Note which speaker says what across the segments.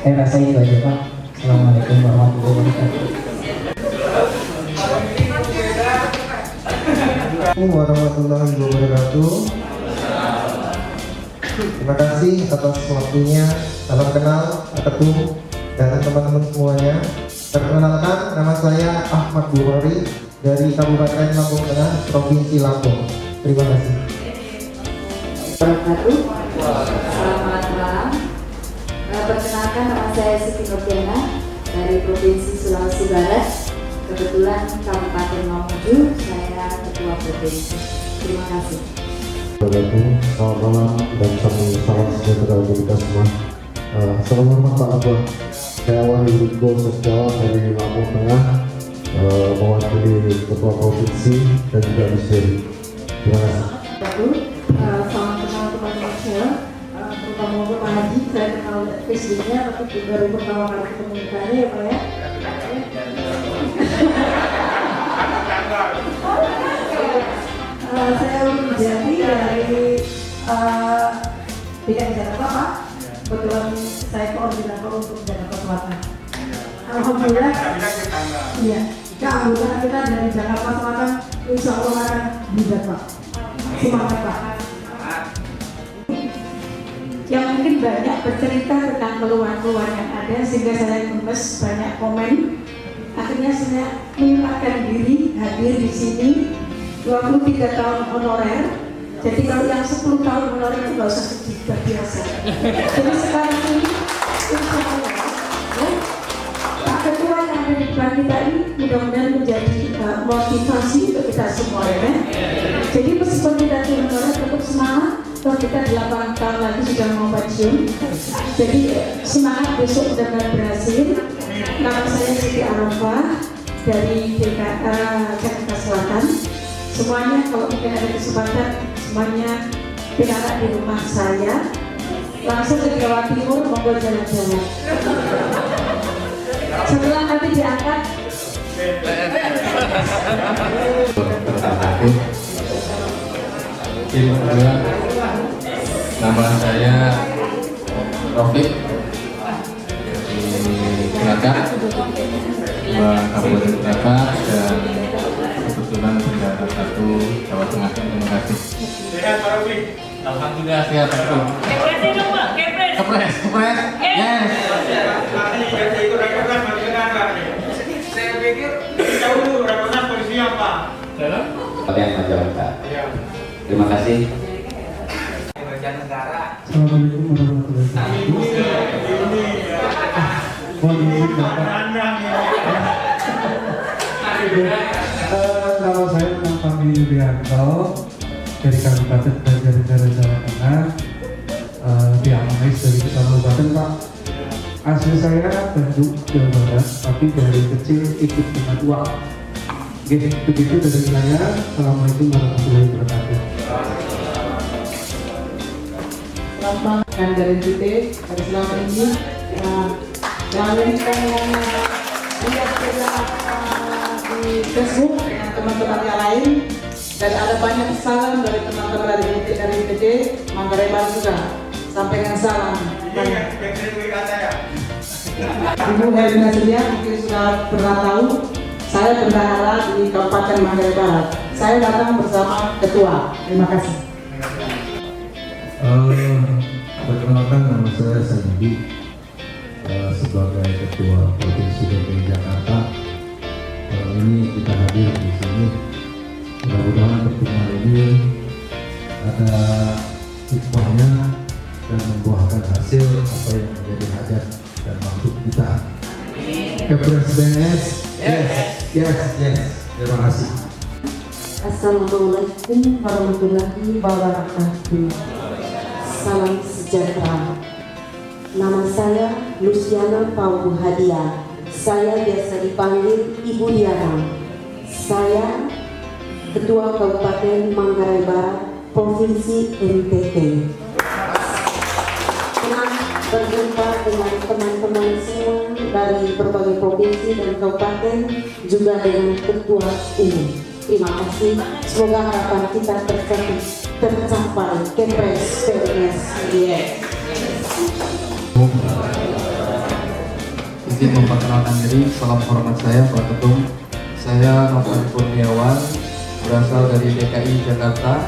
Speaker 1: Saya rasa itu aja Pak. Assalamualaikum warahmatullahi wabarakatuh.
Speaker 2: Assalamualaikum warahmatullahi wabarakatuh. Terima kasih atas waktunya. Salam kenal Pak Ketum dan teman-teman semuanya. Perkenalkan, nama saya Ahmad Bukhari dari Kabupaten Lampung Tengah, Provinsi Lampung. Terima kasih.
Speaker 3: Selamat malam. Perkenalkan, nama saya Siti Nurdiana dari Provinsi Sulawesi Barat. Kebetulan Kabupaten Mamuju, saya Ketua Provinsi. Terima kasih.
Speaker 4: Assalamualaikum, selamat malam dan salam sejahtera bagi kita semua. Salam hormat Pak Abah. Saya Wahyu Riko Setiawan dari Lampung Tengah, mewakili Ketua Provinsi dan juga Disderi. Terima kasih.
Speaker 5: Salam kenal teman-teman saya, terutama Pak Haji. Saya kenal Facebooknya, tapi baru pertama kali ketemu mukanya ya Pak ya. Saya Jadi dari bidang Jakarta Pak. Kebetulan saya koordinator untuk Jakarta Selatan. Alhamdulillah. Iya. Alhamdulillah kita dari Jakarta Selatan insya Allah akan bisa Pak. Semangat Pak. Yang mungkin banyak bercerita tentang keluhan-keluhan yang ada sehingga saya gemes banyak komen. Akhirnya saya menyempatkan diri hadir di sini 23 tahun honorer. Jadi kalau yang 10 tahun honorer itu nggak usah sedih, sudah biasa. Jadi sekarang ini insya Allah ya, Pak Ketua yang ada di depan kita ini mudah-mudahan menjadi motivasi untuk kita semua ya. Jadi meskipun kita di honorer tetap semangat. Kalau kita 8 tahun lagi sudah mau pensiun. Jadi semangat, besok benar-benar berhasil. Nama saya Siti Arafah dari Jakarta Selatan. Semuanya kalau mungkin ada kesempatan, semuanya pindah di rumah saya. Langsung ke Jawa Timur, monggo jalan-jalan. Setelah nanti diangkat.
Speaker 6: Nama saya Rofik dari Cilacap, Kabupaten Cilacap, dan kebetulan bendara 1 Jawa Tengah. Terima kasih.
Speaker 7: Sehat Pak Rofik?
Speaker 6: Alhamdulillah sehat Pak.
Speaker 7: Kepresin dong Pak, kepres.
Speaker 6: Kepres. Yes.
Speaker 7: Nanti itu rakornas bagaimana Pak? Saya pikir jauh dulu rakornas polisi apa?
Speaker 8: Kalian Majalengka. Terima kasih.
Speaker 4: Assalamualaikum warahmatullahi wabarakatuh. Nama saya Fahmi Yulianto dari Kabupaten Banjarnegara Jawa Tengah, diamais dari Kabupaten Pak. Asli saya Bandung Jawa Barat, tapi dari kecil ikut dengan tua. Oke, begitu dari saya. Assalamualaikum warahmatullahi wabarakatuh.
Speaker 5: Dan dari JT dari selama ini melalui yang lihat di Facebook dengan teman-teman yang lain, dan ada banyak salam dari teman-teman dari JT Manggarai Barat juga. Sampaikan salam. Ibu Herina Sedia mungkin sudah pernah tahu, saya bendahara di Kabupaten Manggarai Barat. Saya datang bersama ketua. Terima kasih.
Speaker 4: Perkenalkan, nama saya Sandi, sebagai Ketua Provinsi DKI Jakarta. Ini kita hadir di sini. Mudah-mudahan pertemuan ini ada hikmahnya dan membuahkan hasil apa yang menjadi hajat dan maksud kita. Kepres BNS, yes. Terima kasih.
Speaker 3: Assalamualaikum warahmatullahi wabarakatuh. Salam sejahtera. Nama saya Luciana Paubu Hadia. Saya biasa dipanggil Ibu Diana. Saya Ketua Kabupaten Manggarai Barat, Provinsi NTT. Senang berjumpa dengan teman-teman semua dari berbagai provinsi dan kabupaten, juga dengan Ketua Umum. Terima kasih. Semoga harapan kita tercapai. Kepres PNS.
Speaker 4: izin memperkenalkan diri. Salam hormat saya Pak Ketum. Saya Novan Kurniawan, berasal dari DKI Jakarta.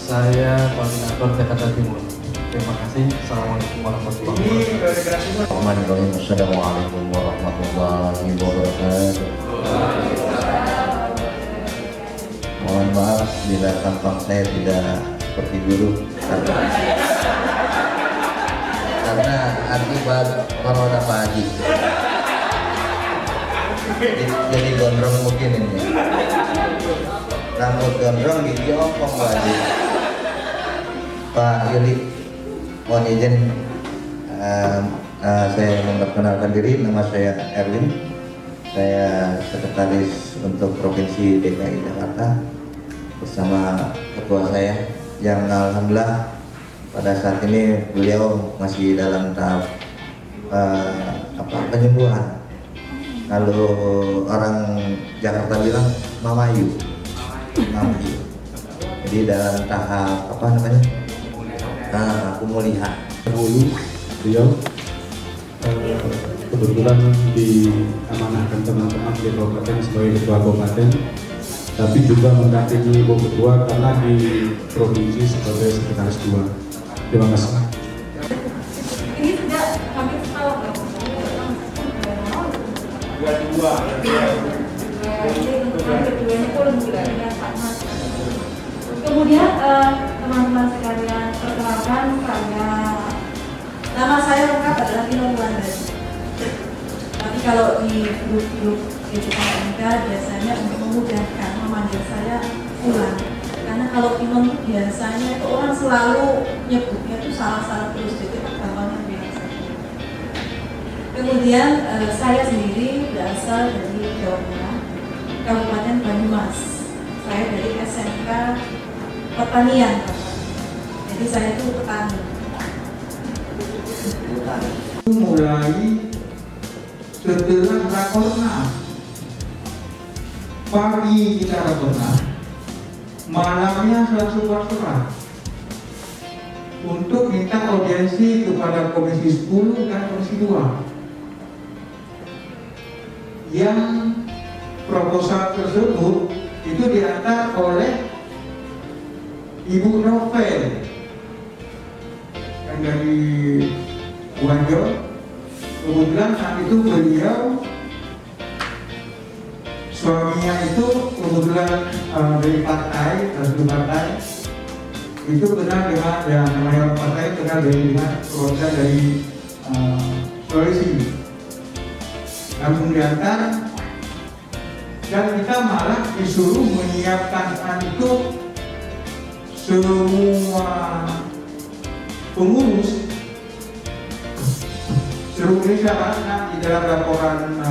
Speaker 4: Saya koordinator Jakarta Timur. Terima kasih. Assalamualaikum warahmatullahi wabarakatuh.
Speaker 9: Assalamualaikum warahmatullahi wabarakatuh. Mohon maaf bila tampang saya tidak seperti dulu karena akibat corona Pak Haji. Jadi gondrong mungkin ini. Rambut gondrong gigi opong Pak Haji. Pak Yuli, mohon izin saya memperkenalkan diri. Nama saya Erwin. Saya sekretaris untuk Provinsi DKI Jakarta bersama ketua saya yang alhamdulillah pada saat ini beliau masih dalam tahap penyembuhan. Kalau orang Jakarta bilang mamayu. Jadi dalam tahap pemulihan.
Speaker 10: Dahulu beliau kebetulan diamanahkan teman-teman di kabupaten sebagai ketua kabupaten, tapi juga mendampingi Ibu Ketua karena di provinsi sebagai sekretaris 2. Terima kasih.
Speaker 5: Ini sudah hampir setahun. Kemudian teman-teman sekalian, perkenalkan nama saya lengkap adalah Tino Wulandari. Tapi kalau di grup MK biasanya untuk memudahkan memanggil saya Wulan. Karena kalau Tino biasanya itu orang selalu nyebutnya itu salah-salah terus, jadi gampangnya biasa. Kemudian saya sendiri berasal dari Jawa Tengah, Kabupaten Banyumas. Saya dari SMK Pertanian, jadi saya itu petani.
Speaker 7: Mulai setelah rakornas, pagi kita rakornas, malamnya saya surat untuk minta audiensi kepada Komisi 10 dan Komisi 2. Yang proposal tersebut itu diantar oleh Ibu Novel yang dari Wanjo. Kemudian saat itu beliau suaminya itu kebetulan dari partai, itu kenal dengan namanya partai, kenal dengan keluarga dari Sulawesi. Langsung diantar dan kita malah disuruh menyiapkan saat itu semua pengurus seluruh Indonesia, karena di dalam laporan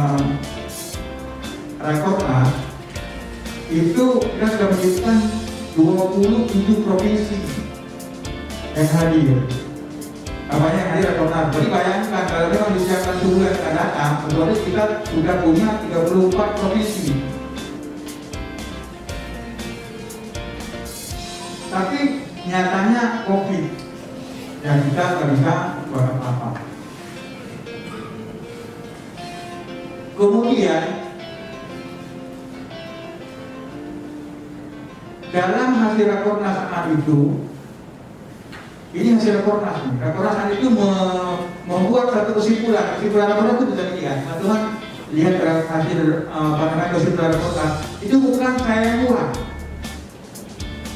Speaker 7: rakornas itu kita sudah menyebutkan 27 provinsi yang hadir. Apanya yang hadir rakornas? Jadi bayangkan kalau memang disiapkan sebulan yang akan datang, otomatis kita sudah punya 34 provinsi. Tapi nyatanya COVID dan kita nggak bisa buat apa. Kemudian dalam hasil rakornas saat itu, ini hasil rakornas. Rakornas saat itu membuat satu kesimpulan. Kesimpulan rakornas itu bisa dilihat. Teman-teman lihat hasil kesimpulan rakornas. Itu bukan saya yang buat.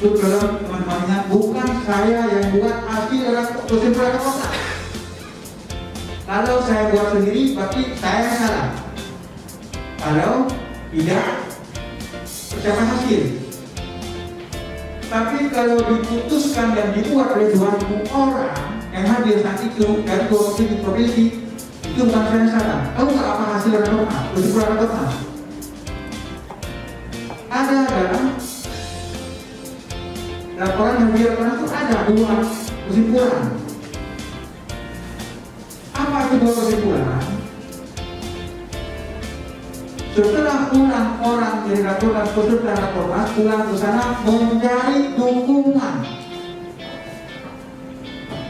Speaker 7: Itu teman-temannya bukan saya yang buat hasil kesimpulan rakornas. Kalau saya buat sendiri, berarti saya yang salah. Kalau tidak percapai hasil. Tapi kalau diputuskan dan dibuat oleh 2000 orang yang hadir saat itu dari 27 provinsi, itu bukan saya yang salah. Tahu nggak apa hasil rakornas? Kesimpulan rakornas ada dalam laporan yang rakornas itu ada 2 kesimpulan. Apa itu 2 kesimpulan? Setelah pulang orang dari rakornas, peserta rakornas pulang ke sana mencari dukungan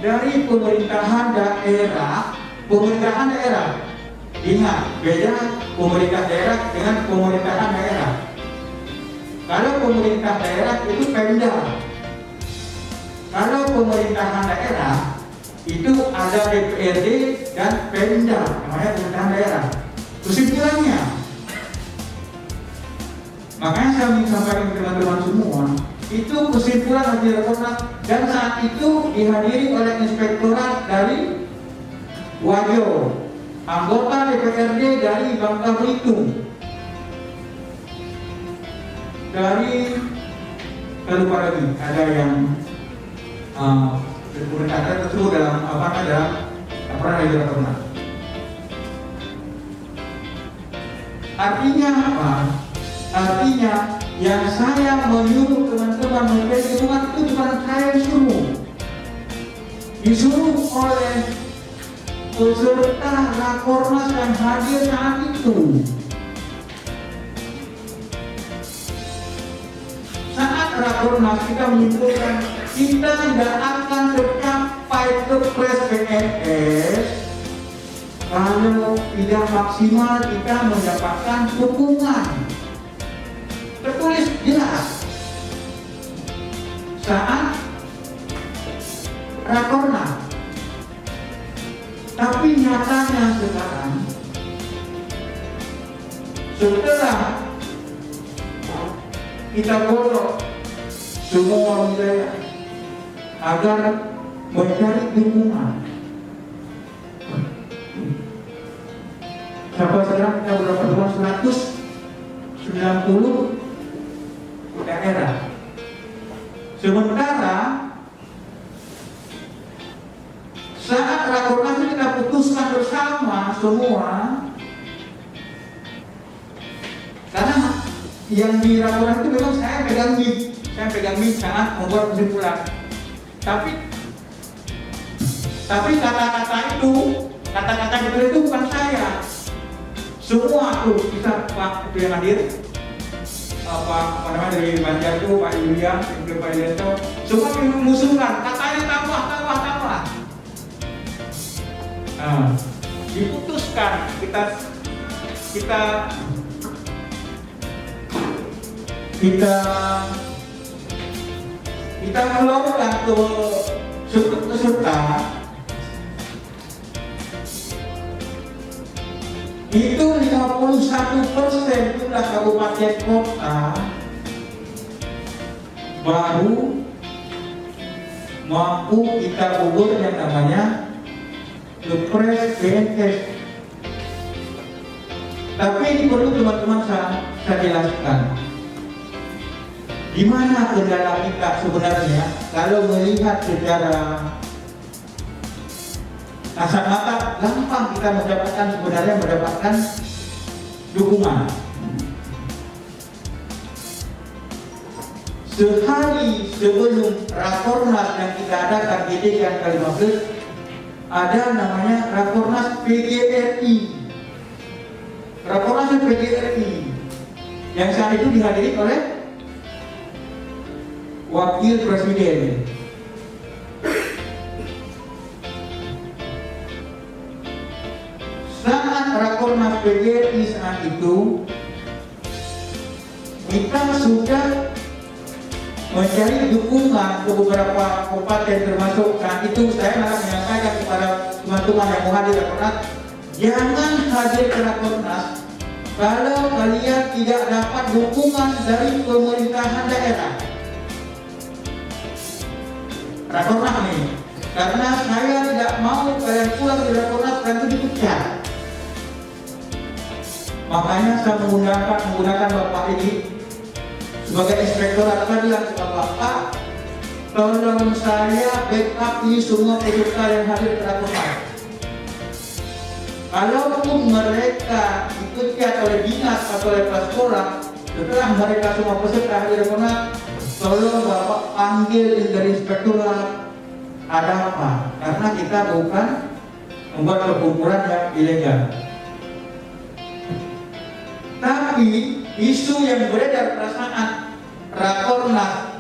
Speaker 7: dari pemerintahan daerah Ingat, beda pemerintah daerah dengan pemerintahan daerah. Kalau pemerintah daerah itu Pemda. Kalau pemerintahan daerah itu ada DPRD dan Pemda, namanya pemerintahan daerah. Kesimpulannya, makanya saya ingin sampaikan ke teman-teman semua, itu kesimpulan hasil rakornas, dan saat itu dihadiri oleh inspektorat dari Wajo, anggota DPRD dari Bangka Belitung, dari lupa lagi ada yang berkata tersebut dalam dalam rakornas. Artinya apa? Artinya yang saya menyuruh teman-teman menjadi dukungan itu bukan saya yang suruh, disuruh oleh peserta rakornas yang hadir saat itu. Saat rakornas kita menyimpulkan kita tidak akan tercapai kepres PNS kalau tidak maksimal kita mendapatkan dukungan. Tertulis jelas saat rakornas. Tapi nyatanya sekarang setelah kita godok semua wilayah agar mencari dukungan, sampai sekarang kita berapa teman 190 daerah. Sementara saat rakornas kita putuskan bersama semua, karena yang di rakornas itu memang saya pegang mic sangat membuat kesimpulan. Tapi kata-kata itu bukan saya. Semua tuh bisa Pak yang hadir, apa namanya dari Banjar itu Pak Yulian, Pak Yulianto, semua mengusulkan katanya tambah. Nah, diputuskan kita kelola ke peserta itu 51% jumlah kabupaten kota baru mampu kita ukur yang namanya kepres PNS. Tapi ini perlu teman-teman saya jelaskan. Di mana kendala kita sebenarnya kalau melihat secara kasat mata gampang kita mendapatkan dukungan. Sehari sebelum rakornas yang kita adakan di DKI ke-15 ada namanya rakornas PGRI. Rakornas PGRI yang saat itu dihadiri oleh Wakil Presiden. Saat rakornas PGRI saat itu kita sudah mencari dukungan ke beberapa kabupaten, termasuk saat itu saya akan menyampaikan kepada teman-teman yang mau hadir rakornas, jangan hadir ke rakornas kalau kalian tidak dapat dukungan dari pemerintahan daerah. Rakornas nih, karena saya tidak mau kalian pulang dari rakornas dan itu dipecat. Makanya saya menggunakan Bapak ini sebagai inspektorat keadilan kepada Bapak, tolong saya backup ini semua peserta yang hadir ke rakornas. Kalaupun mereka dipecat oleh dinas atau oleh kepala sekolah, setelah mereka semua peserta hadir ke rakornas, tolong Bapak panggil dari inspektorat, ada apa? Karena kita bukan membuat perkumpulan yang ilegal. Tapi isu yang beredar pada saat rakornas,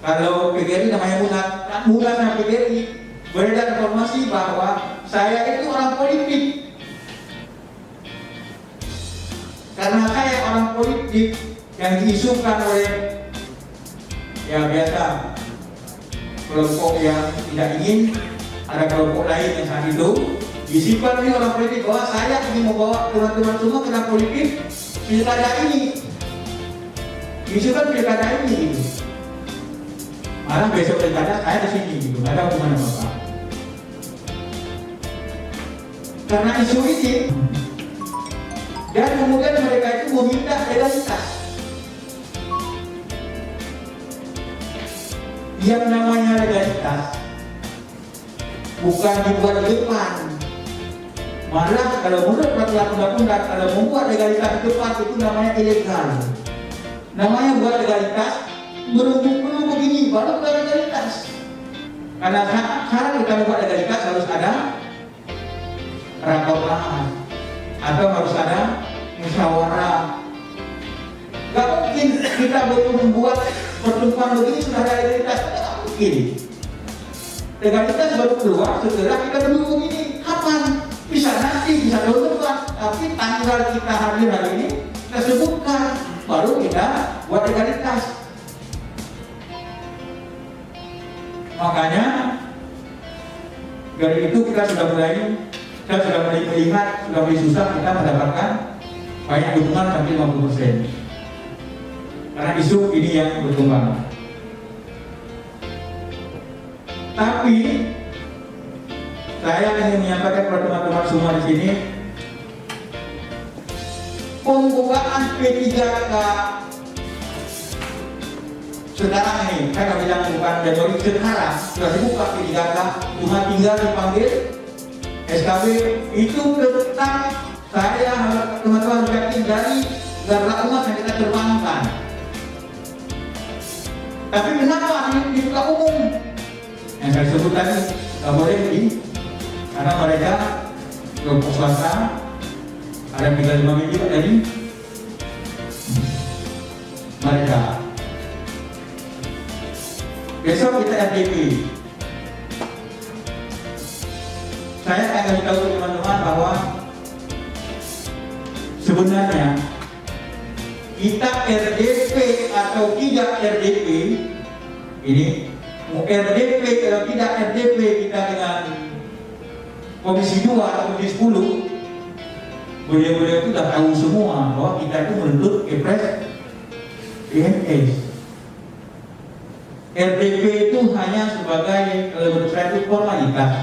Speaker 7: kalau PGRI namanya Munas PGRI, beredar informasi bahwa saya itu orang politik. Karena saya orang politik yang diisukan oleh ya biasa kelompok yang tidak ingin ada kelompok lain yang saat itu disimpan oleh orang politik bahwa saya ingin membawa teman-teman semua kena politik pilkada ini, diisukan pilkada ini gitu. Malah besok pilkada saya di sini gitu, nggak ada hubungan apa-apa. Karena isu ini dan kemudian mereka itu meminta legalitas. Yang namanya legalitas bukan dibuat di depan. Malah kalau menurut peraturan undang-undang, kalau membuat legalitas di depan itu namanya ilegal. Namanya buat legalitas berhubung begini baru buat legalitas. Karena sekarang kita membuat legalitas harus ada rakornas atau harus ada musyawarah. Gak mungkin kita baru membuat pertemuan begini sudah ada legalitas, tidak mungkin. Legalitas baru keluar setelah kita duduk begini. Kapan? Bisa nanti, bisa tahun depan. Tapi tanggal kita hadir hari ini kita sebutkan, baru kita buat legalitas. Makanya dari itu kita sudah mulai melihat, sudah mulai susah kita mendapatkan banyak dukungan sampai 50%. Karena isu ini yang berkembang. Tapi saya ingin menyampaikan kepada teman-teman semua di sini, pembukaan P3K sekarang ini, saya nggak bilang bukan Januari, sekarang sudah dibuka P3K, cuma tinggal dipanggil SKB. Itu tentang saya teman-teman harus yakin dari garda umat yang kita terbangkan. Tapi kenapa ini dibuka umum? Yang saya sebut tadi nggak boleh di, karena mereka kelompok swasta ada 35 miliar dari mereka. Besok kita RDP. Saya akan tahu teman-teman bahwa sebenarnya kita RDP atau tidak RDP ini, mau RDP atau tidak RDP kita dengan Komisi 2 atau Komisi 10, beliau-beliau itu sudah tahu semua bahwa kita itu menuntut Kepres PNS. RDP itu hanya sebagai, kalau menurut saya itu formalitas.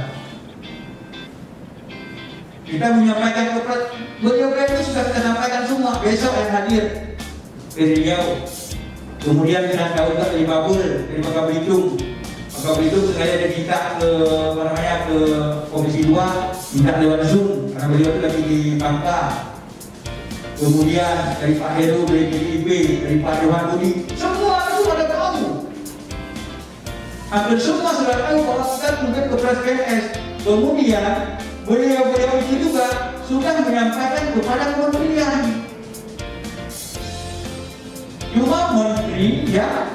Speaker 7: Kita menyampaikan Kepres, beliau-beliau itu sudah kita sampaikan semua. Besok yang hadir dari Riau, kemudian kita tahu juga dari Babul, dari Bangka Belitung. Bangka Belitung sengaja dia minta ke ke Komisi 2, minta lewat Zoom karena beliau itu lagi di Bangka. Kemudian dari Pak Heru, dari PDIP, dari Pak Johan Budi, semua itu pada tahu. Hampir semua sudah tahu bahwa kita mungkin Kepres PNS. Kemudian beliau-beliau itu juga sudah menyampaikan kepada kementerian. Cuma menteri ya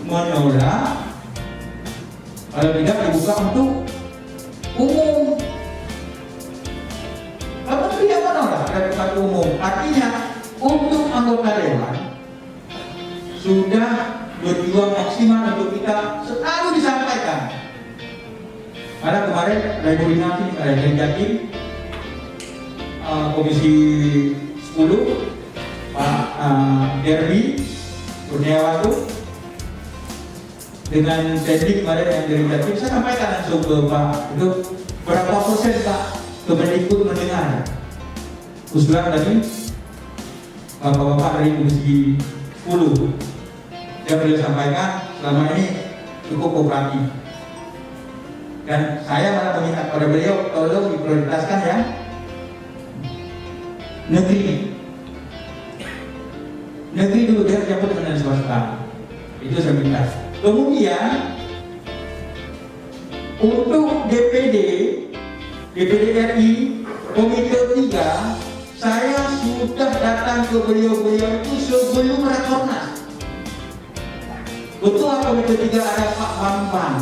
Speaker 7: menolak kalau tidak dibuka untuk umum. Kalau tidak menolak dibuka umum, artinya untuk anggota dewan sudah berjuang maksimal untuk kita selalu disampaikan. Karena kemarin ada koordinasi dari Jatim, Komisi 10, Pak Derby Kurniawan dengan Tendik kemarin yang dari Jatim, saya sampaikan langsung ke Pak, itu berapa persen Pak Kemendikbud mendengar usulan dari Bapak-bapak dari Komisi 10. Yang beliau sampaikan selama ini cukup kooperatif. Dan saya malah meminta kepada beliau tolong diprioritaskan ya negeri. Negeri dulu dia campur dengan swasta. Itu saya minta. Kemudian untuk DPD RI Komite 3, saya sudah datang ke beliau-beliau itu sebelum rakornas. Ketua Komite 3 ada Pak Bambang.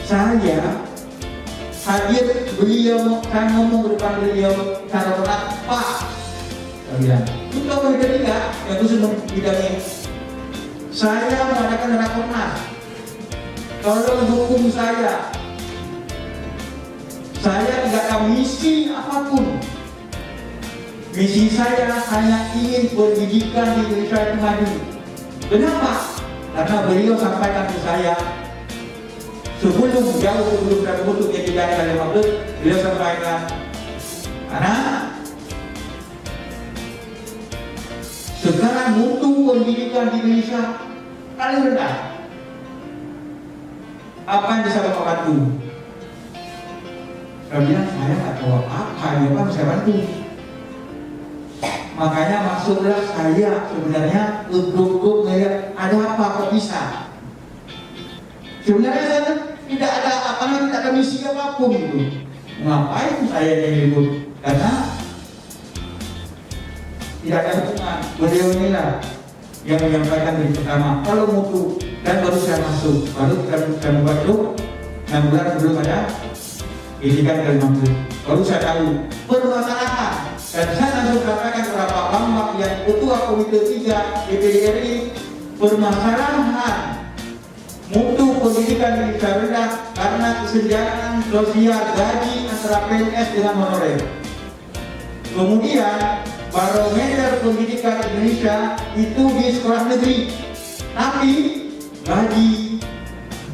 Speaker 7: Saya hadir beliau, saya ngomong di depan beliau, saya pernah Pak, saya bilang, itu kalau tidak yang khusus membidangi, saya mengadakan rakornas, tolong hukum saya tidak ada misi apapun. Misi saya hanya ingin pendidikan di Indonesia itu maju. Kenapa? Karena beliau sampaikan ke saya sebelum saya bentuk jadi dari Mabes, beliau sampaikan, anak, sekarang mutu pendidikan di Indonesia paling rendah. Apa yang bisa Bapak bantu? Saya bilang, saya nggak tahu apa ya Pak, saya bantu. Makanya masuklah saya sebenarnya ke grup melihat ada apa kok bisa. Sebenarnya saya tidak ada apa-apa, tidak ada misi apapun gitu. Ngapain saya yang ribut? Karena tidak ada hubungan. Beliau inilah yang menyampaikan dari pertama kalau mutu, dan baru saya masuk, baru saya membuat grup 6 bulan sebelum ada pendidikan dari Mabes. Baru saya tahu permasalahan. Dan saya langsung sampaikan kepada Pak Bambang yang Ketua Komite 3 DPD RI, permasalahan mutu pendidikan di Indonesia rendah karena kesenjangan sosial gaji antara PNS dengan honorer. Kemudian barometer pendidikan Indonesia itu di sekolah negeri, tapi gaji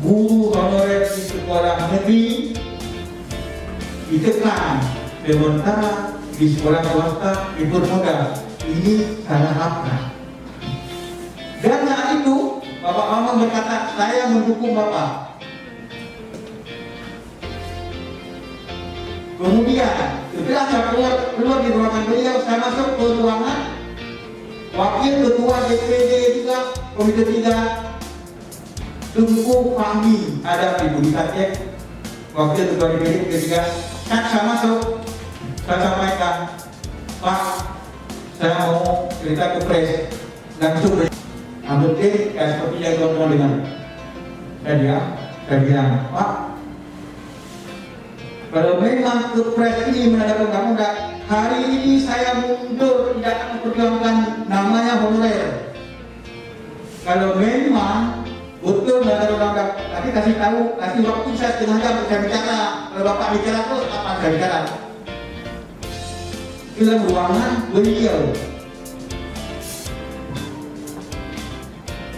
Speaker 7: guru honorer di sekolah negeri ditekan, sementara di sekolah swasta dipermudah. Ini salah kaprah. Dan saat itu Bapak Bambang berkata, saya mendukung Bapak. Kemudian setelah saya keluar di ruangan beliau, saya masuk ke ruangan Wakil Ketua DPD juga Komite 3 Tunku Fahmi, ada Ibu Disatek, Wakil Ketua DPD ketiga. Saya masuk, saya sampaikan, Pak, saya mau cerita ke pres, langsung ambil tim, seperti yang ngomong dengan saya bilang, Pak, kalau memang ke pres ini menandakan undang-undang, hari ini saya mundur, tidak akan memperjuangkan namanya honorer. Kalau memang betul menandakan undang-undang, tapi kasih tahu, kasih waktu saya setengah jam untuk saya bicara. Kalau Bapak bicara terus, kapan saya bicara? Dalam ruangan beliau.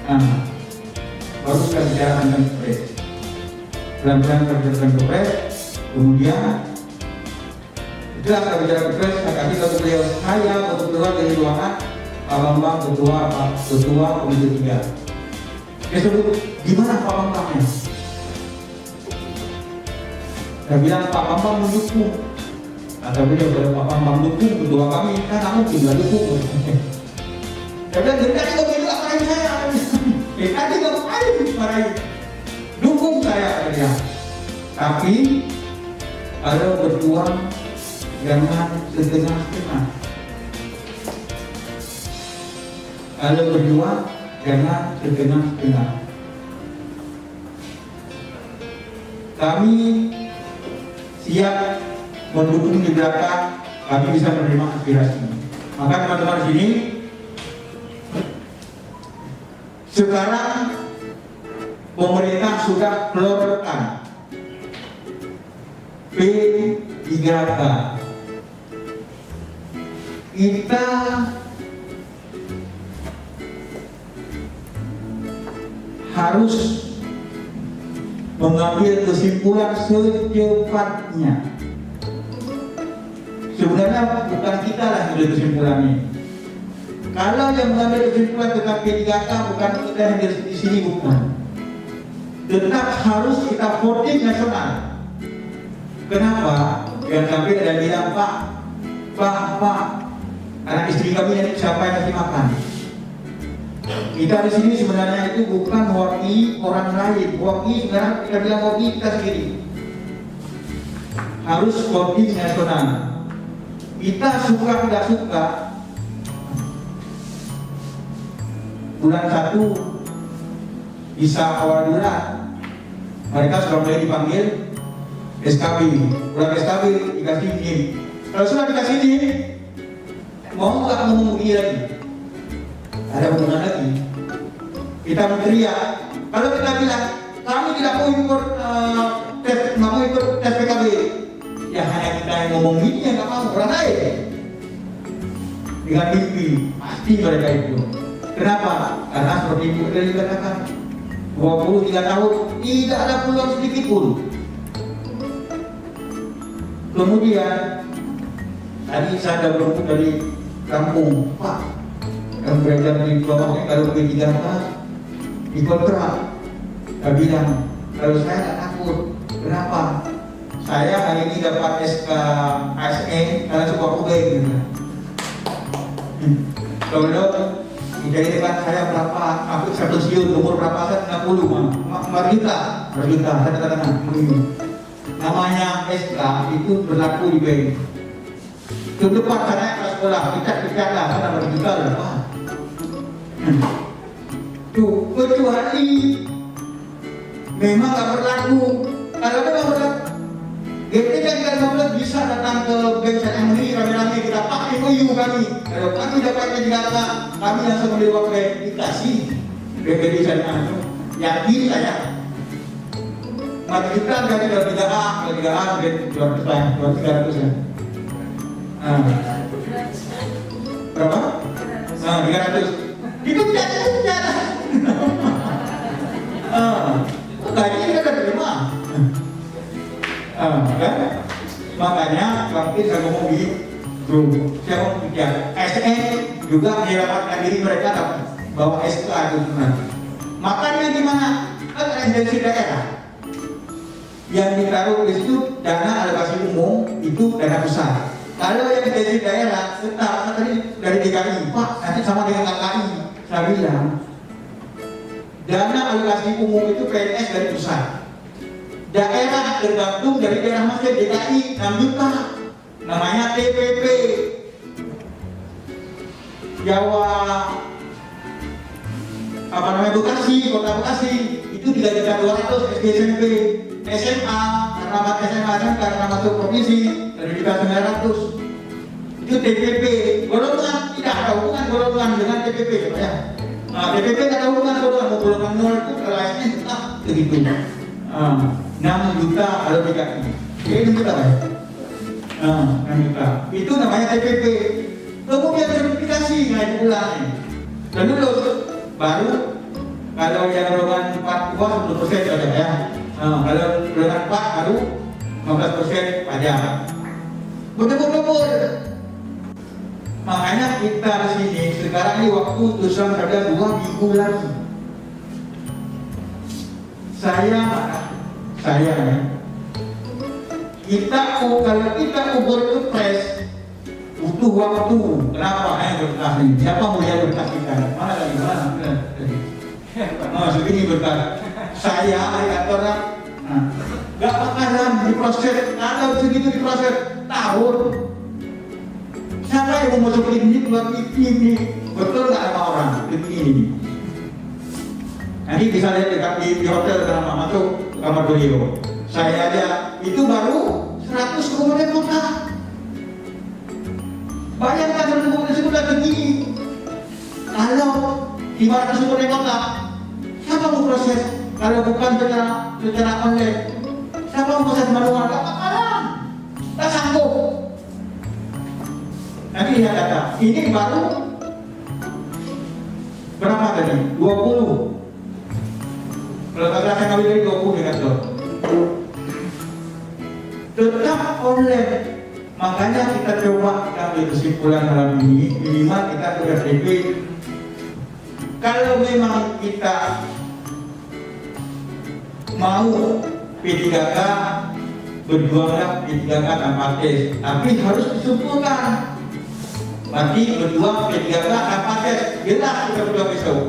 Speaker 7: Nah, baru saya bicara dengan pres. Pelan-pelan saya bicara dengan pres. Kemudian setelah saya bicara ke pres, saya kasih tahu beliau, saya baru keluar dari ruangan Pak Bambang Ketua Komite 3. Dia sebut, gimana Pak Bambangnya? Saya bilang, Pak Bambang mendukung. Kata beliau, kalau Pak Bambang dukung ketua kami, kan kamu tinggal dukung. Saya bilang, jadi tadi kok bilang marahin saya. Tadi kok marahin. Dukung saya, kata dia. Tapi kalau berjuang jangan setengah-setengah. Kalau berjuang jangan setengah-setengah. Kami siap mendukung di belakang, kami bisa menerima aspirasi. Maka teman-teman di sini, sekarang pemerintah sudah keluarkan P3K. Kita harus mengambil kesimpulan secepatnya. Sebenarnya bukan kita lah yang ambil kesimpulan ini. Kalau yang mengambil kesimpulan tentang P3K bukan kita yang di sini, bukan. Tetap harus kita voting nasional. Kenapa? Yang sampai ada bilang, Pak, anak istri kami yang siapa yang kasih makan? Kita di sini sebenarnya itu bukan mewakili orang lain. Mewakili sebenarnya kita bilang mewakili kita sendiri. Harus voting nasional. Kita suka tidak suka, bulan 1 bisa awal bulan mereka sudah mulai dipanggil SKB, kurang SKB dikasih NIM. Kalau sudah dikasih NIM, mau nggak menghubungi lagi? Ada hubungan lagi. Kita berteriak. Kalau kita bilang kami tidak mau ikut tes PKB, ya hanya kita yang ngomong ini yang nggak mau, orang lain dengan mimpi pasti mereka itu. Kenapa? Karena seperti Ibu tadi katakan, 23 tahun tidak ada peluang sedikit pun. Kemudian tadi saya bertemu dari kampung, Pak, yang berada di bawahnya kalau P3K dikontrak. Saya bilang, kalau saya tidak takut. Kenapa? Saya hari ini dapat SK ASN karena sebuah kubeng. Kalau jadi dekat saya berapa? Aku satu siun umur berapa? Saya 60. Marjuta, saya katakan. Namanya SK itu berlaku di bank. Ke depan saya ke sekolah, kita lah, karena Marjuta berapa? Tuh, kecuali memang nggak berlaku. Kalau memang berlaku, GTK 15 bisa datang ke bank syariah ini rame-rame kita pakai MOU kami. Kalau kami dapat P3K, kami langsung mendewa dikasih BPD syariah. Yakin saya. Maka kita dari 3A, 200 ya. Berapa? 300. Itu tidak. Tadi kita sudah terima. Kan? Makanya waktu saya ngomong di grup, saya ngomong ya, SN juga menyelamatkan diri mereka bawa SK itu benar. Makanya gimana? Kan agensi daerah yang ditaruh di situ dana alokasi umum itu dana besar. Kalau yang agensi daerah tetap tadi dari DKI, Pak, nanti sama dengan KKI. Saya bilang dana alokasi umum itu PNS dari pusat. Daerah tergantung dari daerah masing DKI 6 juta, namanya TPP. Jawa Bekasi, Kota Bekasi itu 3.200.000 SD SMP, SMA karena SMA karena masuk provinsi dari 3.900. Itu TPP. Golongan tidak ada hubungan golongan dengan TPP ya. Nah, TPP tidak ada hubungan golongan 0 itu kalau ASN tetap begitu. 6 juta kalau DKI. Jadi 6 juta ya? 6 juta. Itu namanya TPP. Kemudian sertifikasi naik bulan. Dan dulu baru kalau yang golongan 4 10% saja ya. Kalau golongan 4 baru 15% pajak. Betul-betul. Makanya kita di sini sekarang ini waktu utusan ada 2 minggu lagi. Saya kalau kita ukur itu press butuh waktu. Kenapa? Berkas ini. Siapa mau lihat berkas kita? Mana lagi? Segini berkas. Saya kantornya nggak bakalan diproses. Kalau segitu diproses tahun. Siapa yang mau masuk ini buat ini? Betul nggak sama orang ini? Nanti bisa lihat di hotel karena masuk kamar beliau. Saya aja itu baru 100 kabupaten kota. Bayangkan 100 kabupaten kota begini. Kalau 500 kabupaten kota, siapa mau proses? Kalau bukan secara online, siapa mau proses manual? Gak bakalan, tak sanggup. Nanti lihat data. Ini baru berapa tadi? 20. Kalau kata saya kali dari 20 dengan tuh. Tetap online. Makanya kita coba ambil kesimpulan malam ini, minimal kita sudah DP. Kalau memang kita mau P3K, berjuanglah P3K tanpa tes, tapi harus disumpulkan. Berarti berjuang P3K tanpa tes, jelas kita berjuang besok.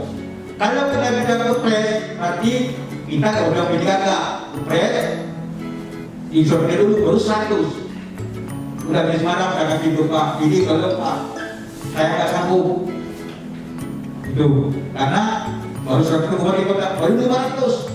Speaker 7: Kalau kita tidak berpres, berarti kita berjuang P3K, berpres, disortir dulu baru 100. Udah di Semarang saya kasih Pak, jadi kalau Pak saya nggak sanggup itu karena baru 100 kota baru 500.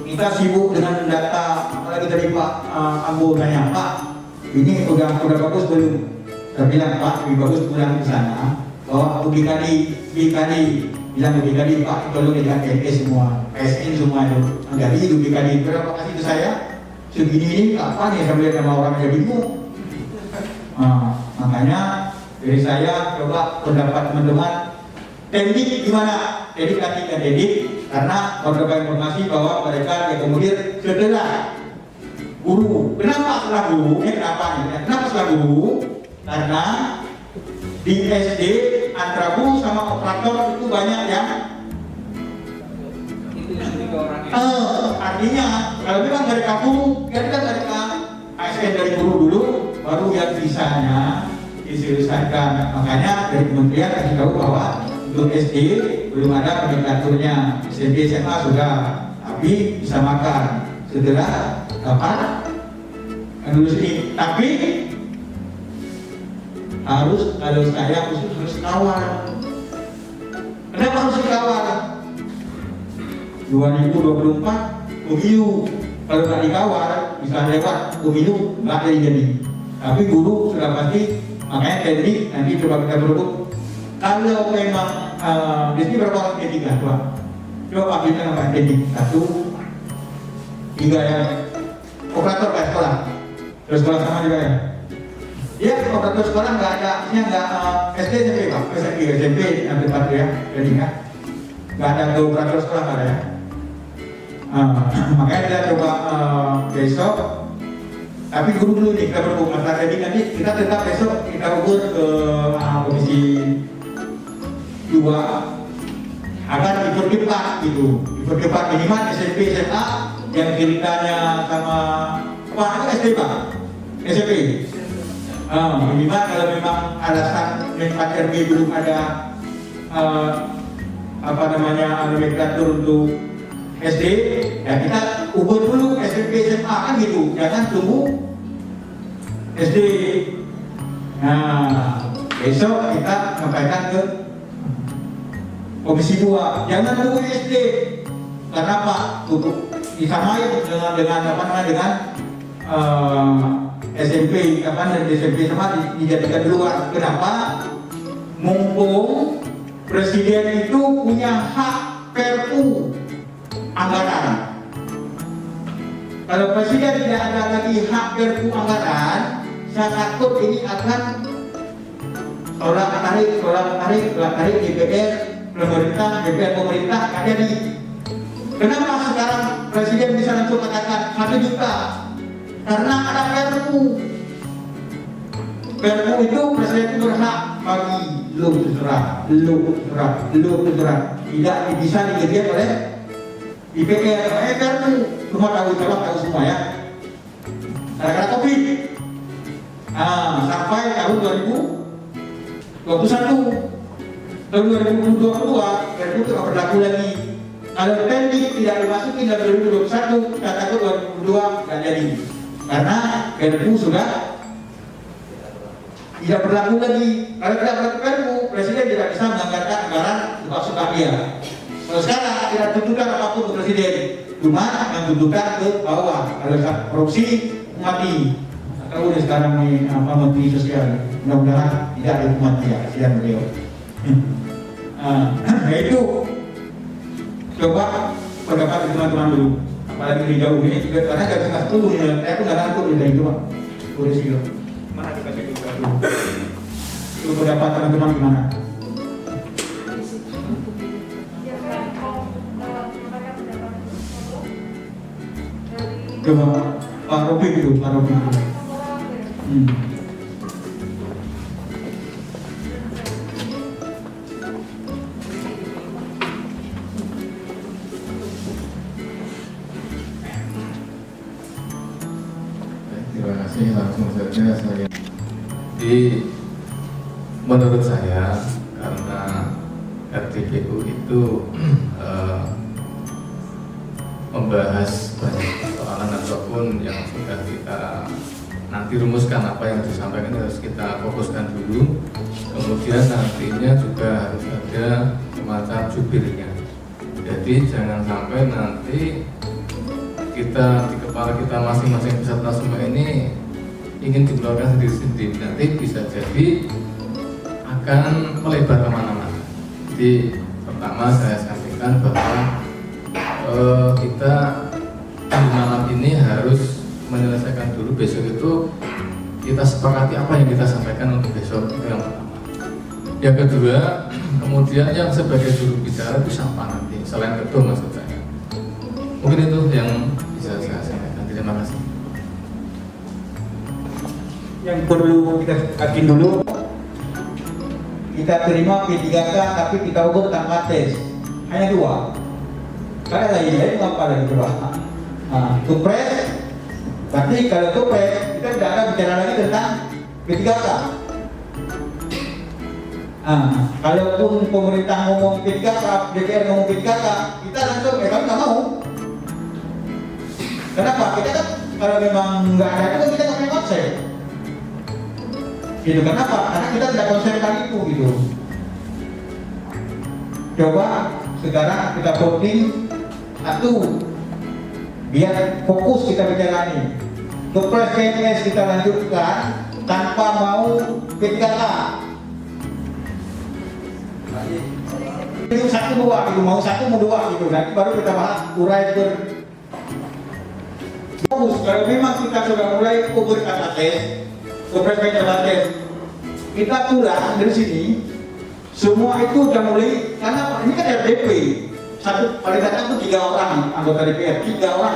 Speaker 7: Kita sibuk dengan data apalagi tadi Pak Ambo nanya, Pak ini udah bagus belum? Saya bilang Pak, lebih bagus pulang ke sana, bawa uji kali, bilang uji kali Pak, kalau tidak KPS semua, PSN semua itu, jadi uji kali berapa kasih ke saya? Segini ini kapan ya sampai sama orang jadi bingung. Makanya dari saya coba pendapat teman-teman, teknik gimana? Jadi kaki dan Dedik karena beberapa informasi bahwa mereka diakomodir setelah guru. Kenapa setelah guru? Kenapa setelah guru? Karena di SD antara guru sama operator itu banyak yang artinya kalau memang mereka guru, biarkan mereka ASN dari guru dulu, baru yang bisanya diselesaikan. Makanya dari kementerian kasih tahu bahwa untuk SD belum ada nomenklaturnya, SMP SMA sudah, tapi bisa makan setelah dapat lulus ini. Tapi harus, kalau saya khusus harus kawal. Kenapa harus dikawal? 2024 pemilu, kalau nggak dikawal bisa lewat pemilu nggak jadi. Tapi guru sudah pasti, makanya teknik nanti coba kita berebut. Kalau memang di sini berapa orang T3? Coba kita nama T3 1, 3 yang operator kayak sekolah. Terus sekolah sama juga ya? Iya, operator sekolah nggak ada, artinya nggak SD SMP Pak, SMP nanti 4 ya, jadi nggak ada ke operator sekolah nggak ada ya. Makanya kita coba besok, tapi guru dulu nih kita berbuk masalah tadi, nanti kita tetap besok kita ukur ke komisi 2 agar dipercepat gitu, dipercepat minimal SMP SMA yang ceritanya sama apa SD Pak, SMP. Minimal kalau memang alasan Menpak RB belum ada nomenklatur untuk SD, ya kita ukur dulu SMP SMA kan gitu, jangan tunggu SD. Nah besok kita sampaikan ke komisi 2, jangan tunggu SD. Karena Pak, untuk disamain dengan SMP, dan SMP sama dijadikan duluan. Kenapa? Mumpung presiden itu punya hak perpu anggaran. Kalau presiden tidak ada lagi hak perpu anggaran, saya takut ini akan tolak tarik DPR pemerintah nggak jadi. Kenapa sekarang presiden bisa langsung katakan 1 juta? Karena ada perpu. Perpu itu presiden berhak bagi lu terserah. Tidak bisa dikejar oleh DPR. Perpu semua tahu semua ya. Karena COVID. Sampai tahun 2021. Tahun 2022 perpu itu tidak berlaku lagi. Kalau teknik tidak dimasuki dalam 2021, kita takut 2022 tidak jadi. Karena perpu sudah tidak berlaku lagi. Kalau tidak berlaku perpu, presiden tidak bisa menganggarkan anggaran suka dia. Kalau sekarang tidak tuntutan apapun ke presiden, cuma yang tuntutan ke bawah. Kalau korupsi mati. Tahu nih sekarang nih menteri sosial, mudah-mudahan tidak ada hukuman dia, kasihan beliau. Nah itu coba pendapat teman-teman dulu, apalagi di jauh ini juga karena gak bisa turun ya, saya pun gak ngantuk dari itu Pak. Boleh sih loh, mana dikasih juga dulu. Itu pendapat teman-teman gimana? Coba Pak Robi dulu, Pak Robi dulu.
Speaker 6: Terima kasih, langsung saja saya. Menurut saya karena RTPU itu membahas banyak persoalan ataupun yang sudah kita nanti rumuskan, apa yang disampaikan harus kita fokuskan dulu, kemudian nantinya juga harus ada semacam jubirnya. Jadi jangan sampai nanti kita di kepala kita masing-masing peserta semua ini ingin dikeluarkan sendiri-sendiri, nanti bisa jadi akan melebar kemana-mana. Jadi pertama saya sampaikan bahwa kita di malam ini harus menyelesaikan dulu, besok itu kita sepakati apa yang kita sampaikan untuk besok, itu yang pertama. Yang kedua, kemudian yang sebagai juru bicara itu siapa nanti, selain ketua maksud saya. Mungkin itu yang bisa saya sampaikan. Terima kasih.
Speaker 7: Yang perlu kita yakin dulu, kita terima P3K tapi kita ukur tanpa tes, hanya 2. Karena lain apa lagi coba? Kepres, berarti kalau kepres kita tidak akan bicara lagi tentang P3K. Kalaupun pemerintah ngomong P3K, DPR ngomong P3K, kita langsung kami nggak mau. Kenapa? Kita kan kalau memang nggak ada itu kita nggak punya konsep. Gitu. Kenapa? Karena kita tidak konsepkan itu gitu. Coba sekarang kita voting satu, biar fokus kita bicara nih. Kepres PNS kita lanjutkan tanpa mau P3K. Itu 1-2 gitu, mau 1 mau 2 gitu. Nanti baru kita bahas urai fokus. Kalau memang kita sudah mulai ukur kata tes, Kepres tes, kita pulang dari sini, semua itu udah mulai, karena ini kan RDP, satu paling banyak itu 3 orang anggota DPR, 3 orang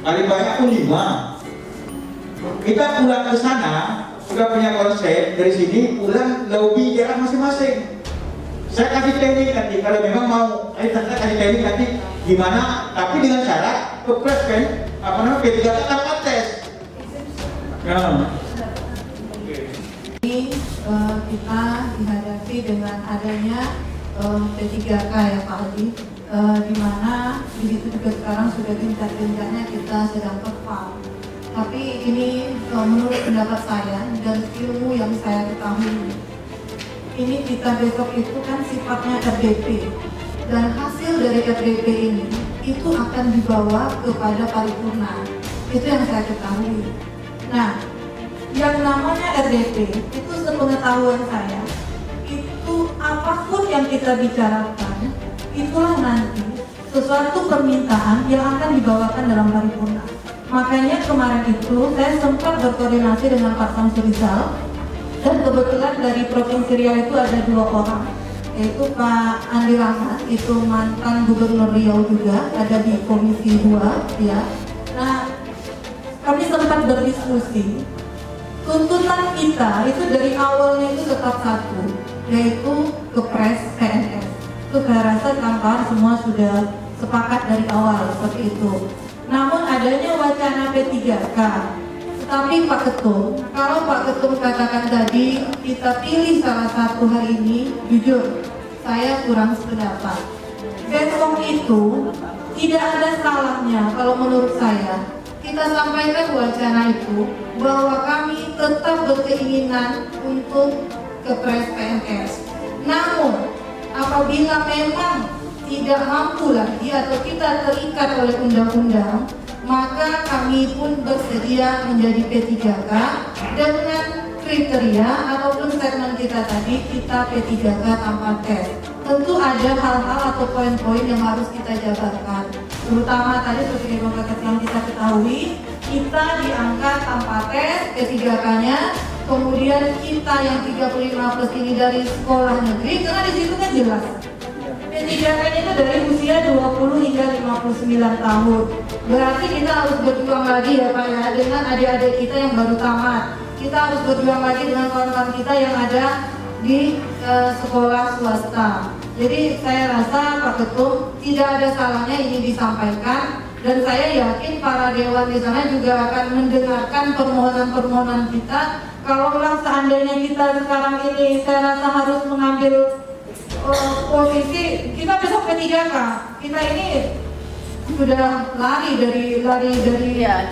Speaker 7: paling banyak pun 5. Kita pulang ke sana, sudah punya konsep dari sini, pulang lobby daerah masing-masing. Saya kasih teknik nanti, kalau memang mau, saya kasih teknik nanti gimana, tapi dengan syarat Kepres P3K tanpa tes.
Speaker 11: Kita dihadapi dengan adanya P3K ya Pak Adi, di mana di situ juga sekarang sudah gencar-gencarnya kita sedang kepal. Tapi ini menurut pendapat saya dan ilmu yang saya ketahui, ini kita besok itu kan sifatnya RDP, dan hasil dari RDP ini itu akan dibawa kepada paripurna. Itu yang saya ketahui. Nah, yang namanya RDP itu sepengetahuan saya, itu apapun yang kita bicarakan, itulah nanti sesuatu permintaan yang akan dibawakan dalam paripurna. Makanya kemarin itu saya sempat berkoordinasi dengan Pak Samsul Rizal, dan kebetulan dari Provinsi Riau itu ada 2 orang, yaitu Pak Andi Rahmat, itu mantan Gubernur Riau juga, ada di Komisi 2 ya. Nah, kami sempat berdiskusi. Tuntutan kita itu dari awalnya itu tetap satu, yaitu Kepres PNS. Itu saya rasa kawan-kawan semua sudah sepakat dari awal seperti itu. Namun adanya wacana P3K. Tapi Pak Ketum, kalau Pak Ketum katakan tadi kita pilih salah satu hari ini, jujur saya kurang sependapat. Besok itu tidak ada salahnya kalau menurut saya kita sampaikan wacana itu bahwa kami tetap berkeinginan untuk Kepres PNS. Namun apabila memang tidak mampu lagi atau kita terikat oleh undang-undang, maka kami pun bersedia menjadi P3K dengan kriteria ataupun statement kita tadi, kita P3K tanpa tes. Tentu ada hal-hal atau poin-poin yang harus kita jabarkan. Terutama tadi seperti yang kita ketahui, kita diangkat tanpa tes P3K-nya, kemudian kita yang 35+ ini dari sekolah negeri, karena di situ kan jelas. P3K-nya itu dari usia 20 hingga 59 tahun. Berarti kita harus berjuang lagi ya Pak ya, dengan adik-adik kita yang baru tamat. Kita harus berjuang lagi dengan kawan-kawan kita yang ada di sekolah swasta. Jadi saya rasa Pak Ketum tidak ada salahnya ini disampaikan, dan saya yakin para dewan di sana juga akan mendengarkan permohonan-permohonan kita. Kalau seandainya kita sekarang ini saya rasa harus mengambil posisi, kita besok P3K, kita ini sudah lari dari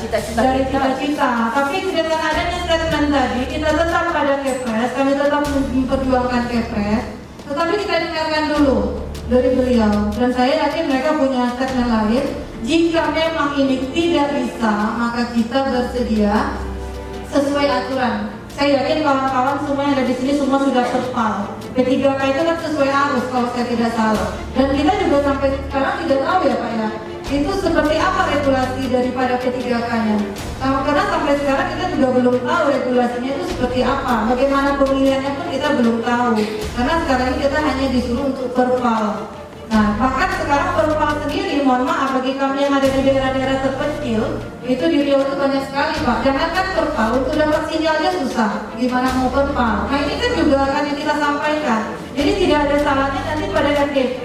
Speaker 11: cita-cita. Tapi dengan adanya statement tadi, kita tetap pada Kepres, kami tetap memperjuangkan Kepres. Tetapi kita dengarkan dulu dari beliau, dan saya yakin mereka punya statement lain. Jika memang ini tidak bisa, maka kita bersedia sesuai aturan. Saya yakin kawan-kawan semua yang ada di sini semua sudah terpal. P3K itu kan sesuai arus kalau saya tidak salah. Dan kita juga sampai sekarang tidak tahu ya Pak ya, itu seperti apa regulasi daripada P3K-nya. Karena sampai sekarang kita juga belum tahu regulasinya itu seperti apa. Bagaimana pemilihannya pun kita belum tahu. Karena sekarang ini kita hanya disuruh untuk perpal. Nah, bahkan sekarang perpal sendiri, mohon maaf bagi kami yang ada di daerah-daerah terpencil, itu di Riau itu banyak sekali Pak. Jangankan perpal, untuk dapat sinyalnya susah. Gimana mau perpal? Nah ini kan juga akan yang kita sampaikan. Jadi tidak ada salahnya nanti pada RDP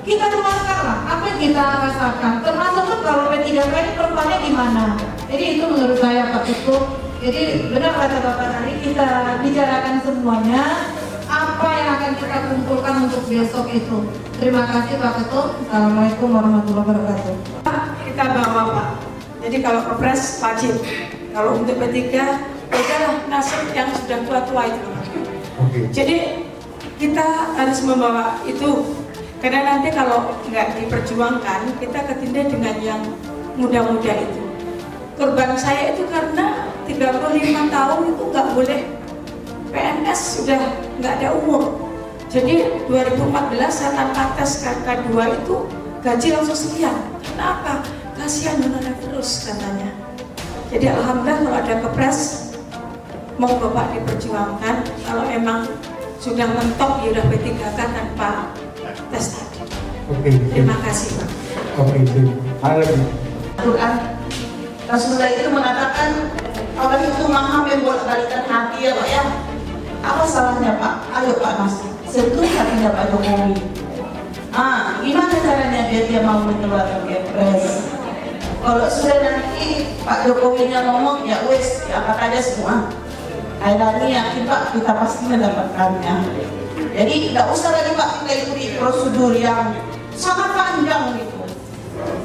Speaker 11: kita tularkan apa yang kita rasakan. Termasuk pun kalau P3K ini perpalnya gimana. Jadi itu menurut saya Pak Ketua. Jadi benar kata Bapak tadi, kita bicarakan semuanya. Apa yang akan kita kumpulkan untuk besok itu. Terima kasih Pak Ketua. Assalamualaikum warahmatullahi wabarakatuh.
Speaker 5: Kita bawa Pak. Jadi kalau kepres wajib. Kalau untuk P3, udahlah nasib yang sudah tua-tua itu. Jadi kita harus membawa itu. Karena nanti kalau nggak diperjuangkan, kita ketindak dengan yang muda-muda itu. Korban saya itu karena 35 tahun itu nggak boleh. PNS sudah nggak ada umur. Jadi 2014 saya tanpa tes KK2 itu gaji langsung sekian. Kenapa? Kasihan honorer terus katanya. Jadi alhamdulillah kalau ada kepres mau Bapak diperjuangkan. Kalau emang sudah mentok ya udah P3K tanpa tes tadi. Terima kasih Pak.
Speaker 12: Al-Quran Rasulullah itu mengatakan Allah itu maha membolak-balikan hati ya Pak ya. Apa salahnya Pak? Ayo Pak Mas, sentuh hatinya Pak Jokowi. Gimana caranya dia mau mengeluarkan Kepres? Kalau sudah nanti Pak Jokowinya ngomong ya wes, angkat aja semua. Akhirnya yakin Pak kita pasti mendapatkannya. Jadi nggak usah lagi Pak kita ikuti prosedur yang sangat panjang gitu.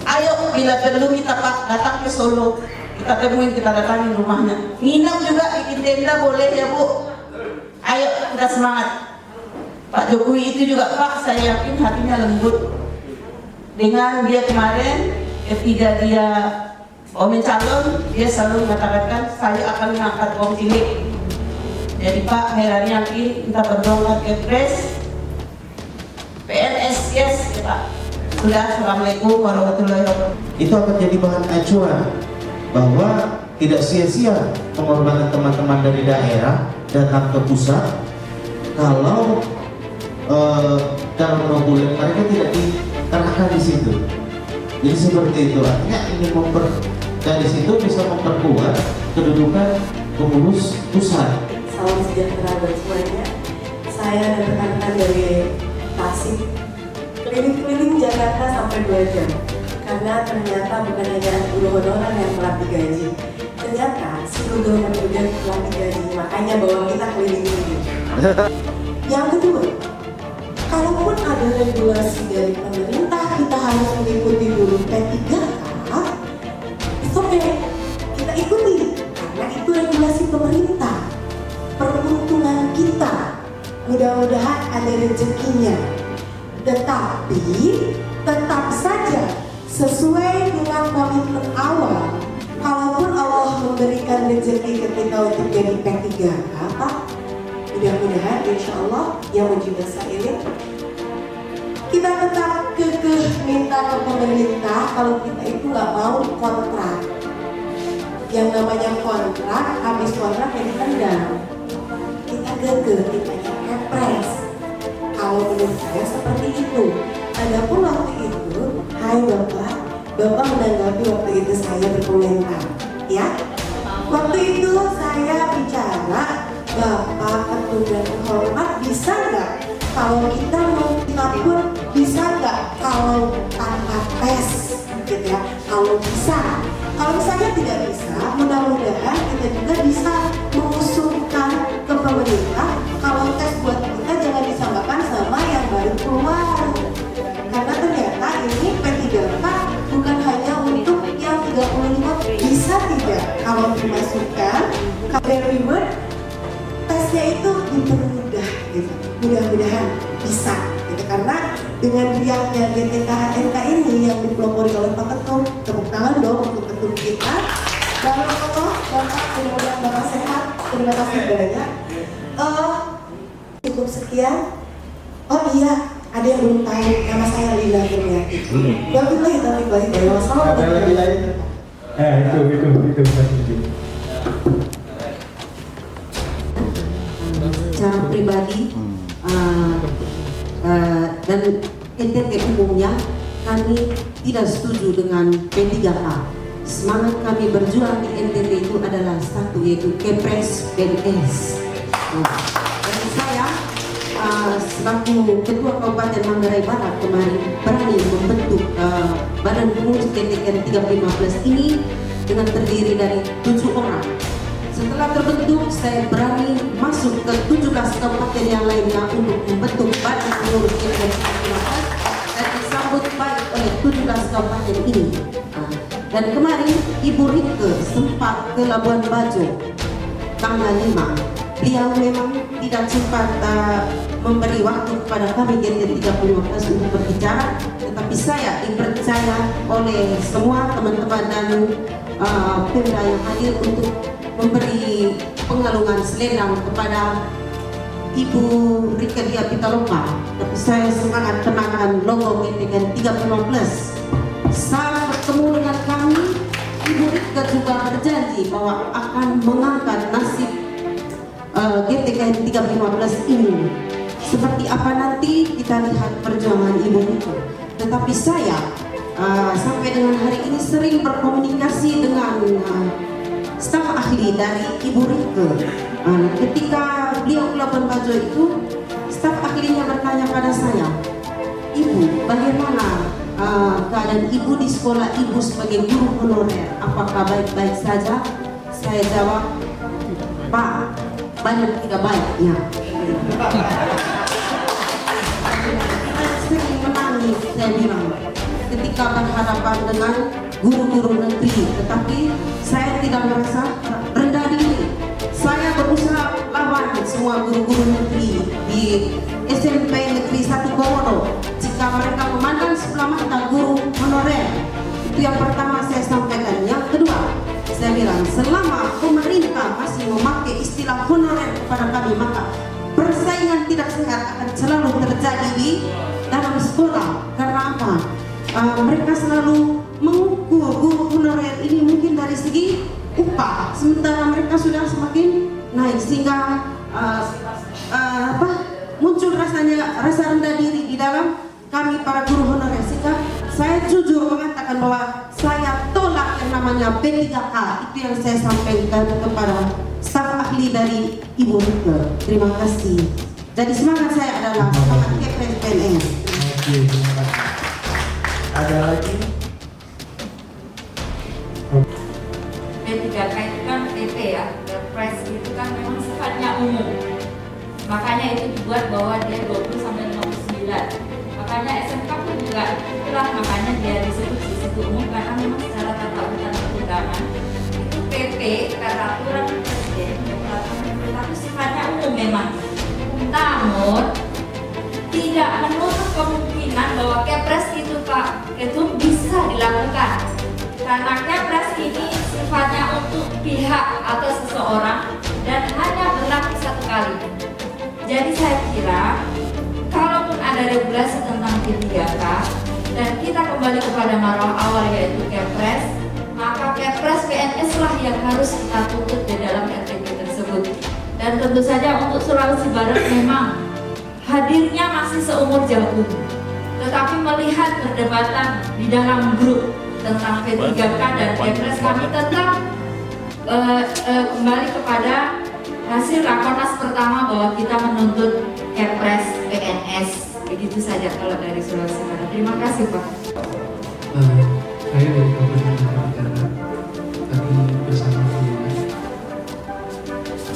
Speaker 12: Ayo bila perlu kita Pak datang ke Solo, kita temuin, kita datangin rumahnya. Nginap juga bikin tenda boleh ya Bu. Ayo kita semangat. Pak Jokowi itu juga Pak, saya yakin hatinya lembut. Dengan dia kemarin ketika dia mau mencalon, dia selalu mengatakan saya akan mengangkat kaum cilik. Jadi Pak, Herani yakin kita berdoa Kepres PNS yes ya Pak. Sudah, Assalamualaikum warahmatullahi wabarakatuh.
Speaker 2: Itu akan jadi bahan acuan bahwa tidak sia-sia pengorbanan teman-teman dari daerah datang ke pusat kalau dalam 2 bulan mereka tidak dikerahkan di situ. Jadi seperti itu, artinya ini dari situ bisa memperkuat kedudukan pengurus pusat.
Speaker 13: Salam sejahtera buat semuanya. Saya dan rekan-rekan dari Tasik keliling-keliling Jakarta sampai 2 jam. Karena ternyata bukan hanya guru honorer yang telah digaji. Ternyata seluruh guru honorer telah digaji. Makanya bawa kita keliling-keliling. Yang kedua, kalaupun ada regulasi dari pemerintah, kita harus mengikuti dulu P3K. Oke, kita ikuti karena itu regulasi pemerintah. Peruntungan kita, mudah-mudahan ada rezekinya. Tetapi tetap saja sesuai dengan komitmen awal. Kalaupun Allah memberikan rezeki ketika untuk jadi P3K, mudah-mudahan insya Allah yang menjadi ini kita tetap kekeh minta ke pemerintah kalau kita itu nggak mau kontrak. Yang namanya kontrak, habis kontrak yang ditendang. Kita kekeh, kita Kepres. Kalau menurut saya seperti itu. Adapun waktu itu, hai Bapak menanggapi waktu itu saya berkomentar, ya. Waktu itu saya bicara, Bapak Ketua dan Hormat bisa nggak? Kalau kita mau pun bisa nggak? Kalau tanpa tes, gitu ya. Kalau bisa, kalau misalnya tidak bisa, mudah-mudahan kita juga bisa mengusulkan ke pemerintah. Kalau tes buat kita jangan disamakan sama yang baru keluar. Karena ternyata ini P3K bukan hanya untuk yang 35, bisa tidak kalau dimasukkan kabar tesnya itu dipermudah gitu. Mudah-mudahan bisa gitu. karena dengan riaknya GTKHNK ini yang dipelopori oleh Pak Ketum, tepuk tangan dong untuk ketum kita. Dan Bapak, mudah-mudahan Bapak sehat. Terima kasih banyak. Cukup sekian. Oh iya, ada yang belum tahu nama saya Lila Kurniati. Wabillahi taufiq wal hidayah. Wassalamualaikum.
Speaker 1: Itu.
Speaker 3: Secara pribadi dan NTT umumnya, kami tidak setuju dengan P3K. Semangat kami berjuang di NTT itu adalah satu, yaitu Kepres PNS. Dan saya selaku Ketua Kabupaten Manggarai Barat kemarin berani membentuk Badan Penguji KTN 315 ini dengan terdiri dari 7 orang. Setelah terbentuk, saya berani masuk ke 17 kabupaten yang lainnya untuk membentuk Badan Pengurus KTN 315 dan disambut baik oleh 17 kabupaten ini. Dan kemarin Ibu Rike sempat ke Labuan Bajo tanggal 5. Beliau memang tidak sempat memberi waktu kepada kami GTN 315 untuk berbicara, tetapi saya dipercaya oleh semua teman-teman dan Pemda yang hadir untuk memberi pengalungan selendang kepada Ibu Rike Dia Pitaloka. Tapi saya semangat kenakan logo GTN 315. Saat bertemu dengan kami, Ibu Rike juga berjanji bahwa akan mengangkat nasib GTN 315 ini. Seperti apa nanti kita lihat perjuangan Ibu Rike. Tetapi saya sampai dengan hari ini sering berkomunikasi dengan staf ahli dari Ibu Rike. Ketika beliau ke Labuan Bajo itu, staf ahlinya bertanya pada saya, Ibu, bagaimana keadaan Ibu di sekolah Ibu sebagai guru honorer? Apakah baik-baik saja? Saya jawab, Pak, banyak tidak baiknya. Kita sering menangis, saya bilang, ketika berhadapan dengan guru-guru negeri, tetapi saya tidak merasa rendah diri. Saya berusaha lawan semua guru-guru negeri di SMP Negeri 1 Komodo. Jika mereka memandang sebelah mata guru honorer, itu yang pertama saya sampaikan. Yang kedua, saya bilang selama pemerintah masih memakai istilah honorer kepada kami, maka persaingan tidak sehat akan selalu terjadi di dalam sekolah. Karena apa? Mereka selalu mengukur guru honorer ini mungkin dari segi upah, sementara mereka sudah semakin naik, sehingga muncul rasa rendah diri di dalam kami para guru honorer. Sehingga saya jujur mengatakan bahwa saya tolak yang namanya P3K. Itu yang saya sampaikan kepada staf ahli dari Ibu Rike. Terima kasih. Jadi semangat saya adalah semangat Kepres PNS.
Speaker 2: Ada lagi?
Speaker 14: P3K itu kan PP ya, Kepres itu kan memang sifatnya umum. Makanya itu dibuat bahwa dia 20 sampai 59. Makanya SMK pun juga itulah makanya dia disebut di situ umum, karena memang secara tata urutan perundangan itu PP peraturan presiden tapi sifatnya umum memang. Namun tidak menutup kemungkinan bahwa Kepres itu Pak Ketum bisa dilakukan, karena Kepres ini sifatnya untuk pihak atau seseorang dan hanya berlaku satu kali. Jadi saya kira kalaupun ada regulasi tentang P3K dan kita kembali kepada marwah awal yaitu Kepres, maka Kepres PNS lah yang harus kita tuntut di dalam RPP tersebut. Dan tentu saja untuk Sulawesi Barat memang hadirnya masih seumur jagung, tetapi melihat perdebatan di dalam grup tentang P3K dan Kepres, kami tetap kembali kepada hasil rakornas pertama bahwa kita menuntut Kepres PNS. Begitu saja kalau dari Sulawesi Barat. Terima kasih Pak.
Speaker 4: Saya dari Kabupaten Manggarai tadi bersama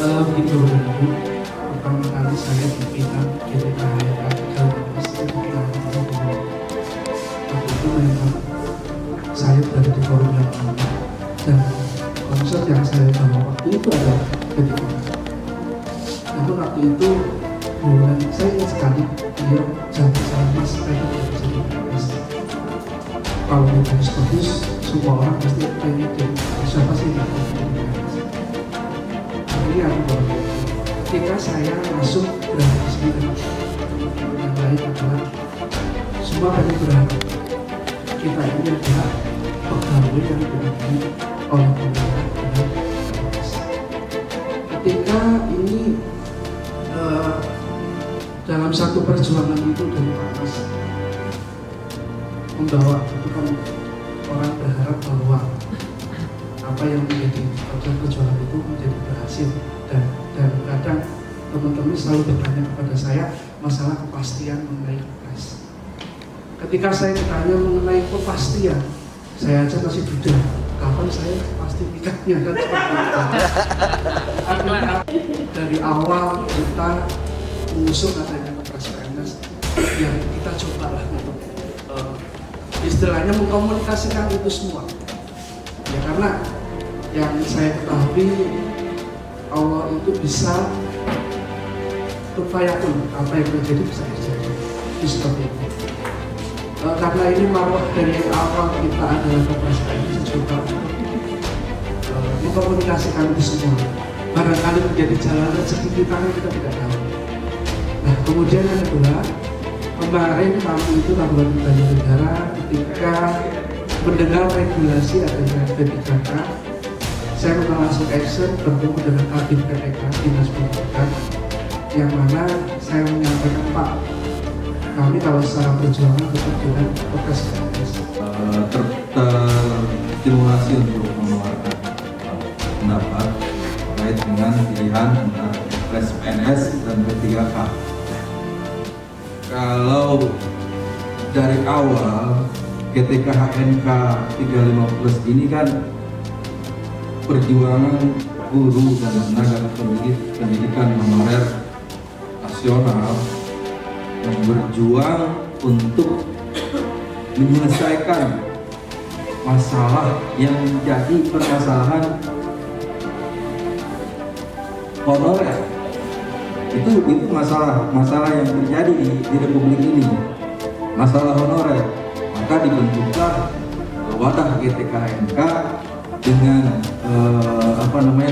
Speaker 4: begitu Ibu, pertama kali saya dipinang GTKHNK waktu itu memang saya berada di forum yang sama dan konsep yang saya bawa waktu itu adalah P3K. Namun waktu itu saya ingat sekali dia jangan mas saya tidak bisa jadi PNS. Kalau PNS bagus, semua orang pasti pengen jadi siapa sih yang mau jadi PNS. Ini aku baru ketika saya masuk berhasil dengan yang lain adalah semua pengen berharap kita ini adalah pegawai yang dibagi oleh pemerintah dengan PNS. Ketika ini dalam satu perjuangan itu dari Pak Mas membawa itu kan orang berharap bahwa apa yang menjadi perjuangan itu menjadi berhasil dan kadang teman-teman selalu bertanya kepada saya masalah kepastian mengenai Kepres. Ketika saya ditanya mengenai kepastian, saya aja masih beda. Kapan saya pasti nikahnya kan dari awal kita mengusung adanya Kepres PNS, ya kita cobalah untuk istilahnya mengkomunikasikan itu semua. Ya karena yang saya ketahui Allah itu bisa berfayakun, apa yang terjadi bisa terjadi. Seperti itu. Karena ini marwah dari awal kita adalah Kepres PNS juga mengkomunikasikan itu semua. Barangkali menjadi jalan rezeki kita tidak tahu. Nah, kemudian yang kedua, kemarin kami itu Kabupaten Banjarnegara ketika mendengar regulasi adanya P3K, saya langsung action bertemu dengan Kabin PTK Dinas Pendidikan, yang mana saya menyampaikan Pak, kami kalau secara perjuangan tetap dengan Kepres PNS.
Speaker 15: Terstimulasi untuk mengeluarkan pendapat terkait dengan pilihan antara Kepres PNS dan P3K. Kalau dari awal GTK-HNK 35+ ini kan perjuangan guru dan tenaga pendidikan honorer nasional yang berjuang untuk menyelesaikan masalah yang menjadi permasalahan honorer. Itu masalah yang terjadi di Republik ini, masalah honorer. Maka dibentuklah wadah GTK-HNK dengan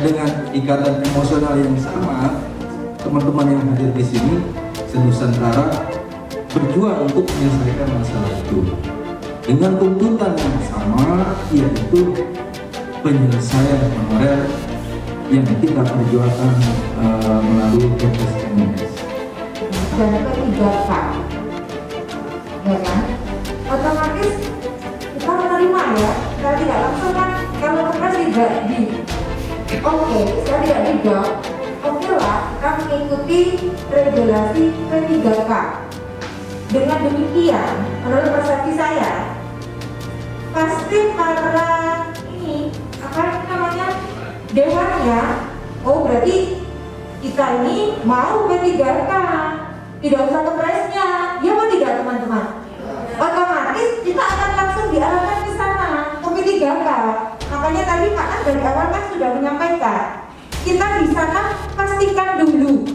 Speaker 15: dengan ikatan emosional yang sama. Teman-teman yang hadir di sini se-Nusantara berjuang untuk menyelesaikan masalah itu dengan tuntutan yang sama, yaitu penyelesaian honorer yang kita perjuangkan melalui Kepres PNS.
Speaker 16: Dan P3K, ya kan? Otomatis kita menerima ya, kita tidak langsung kan, kalau Kepres tidak saya tidak dijawab, oke lah, kita mengikuti regulasi P3K. Dengan demikian, menurut persepsi saya, pasti para dewannya, oh berarti kita ini mau P3K, tidak usah Kepresnya, ya mau tidak teman-teman? Otomatis kita akan langsung diarahkan ke sana, ke P3K. Makanya tadi Pak An dari awal kan sudah menyampaikan, kita di sana pastikan dulu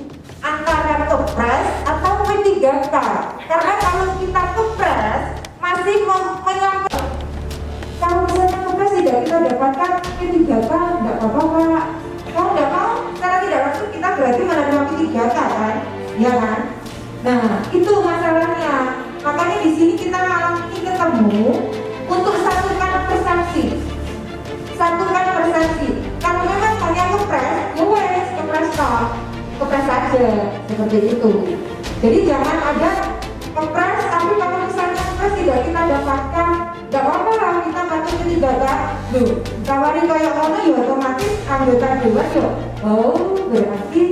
Speaker 16: antara Kepres atau P3K. Karena kalau kita Kepres masih menyampaikan, kalau misalnya Kepres tidak kita dapatkan P3K, tidak apa-apa Pak. Kalau tidak mau, karena tidak langsung kita berarti menerima P3K kan, ya kan? Nah, itu masalahnya. Makanya di sini kita malam ini ketemu untuk satukan persepsi. Kalau memang hanya Kepres, ya wes Kepres saja, seperti itu. Jadi jangan ada Kepres, tapi kalau misalnya Kepres tidak kita dapatkan, tidak apa-apa lah kita pakai P3K. Loh, tawari kayak ono ya otomatis anggota dewan ya. Oh, berarti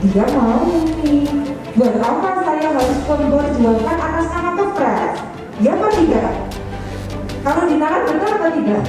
Speaker 16: dia mau nih. Buat apa saya harus memperjuangkan atas nama Kepres? Ya apa tidak? Kalau dinalar benar apa tidak?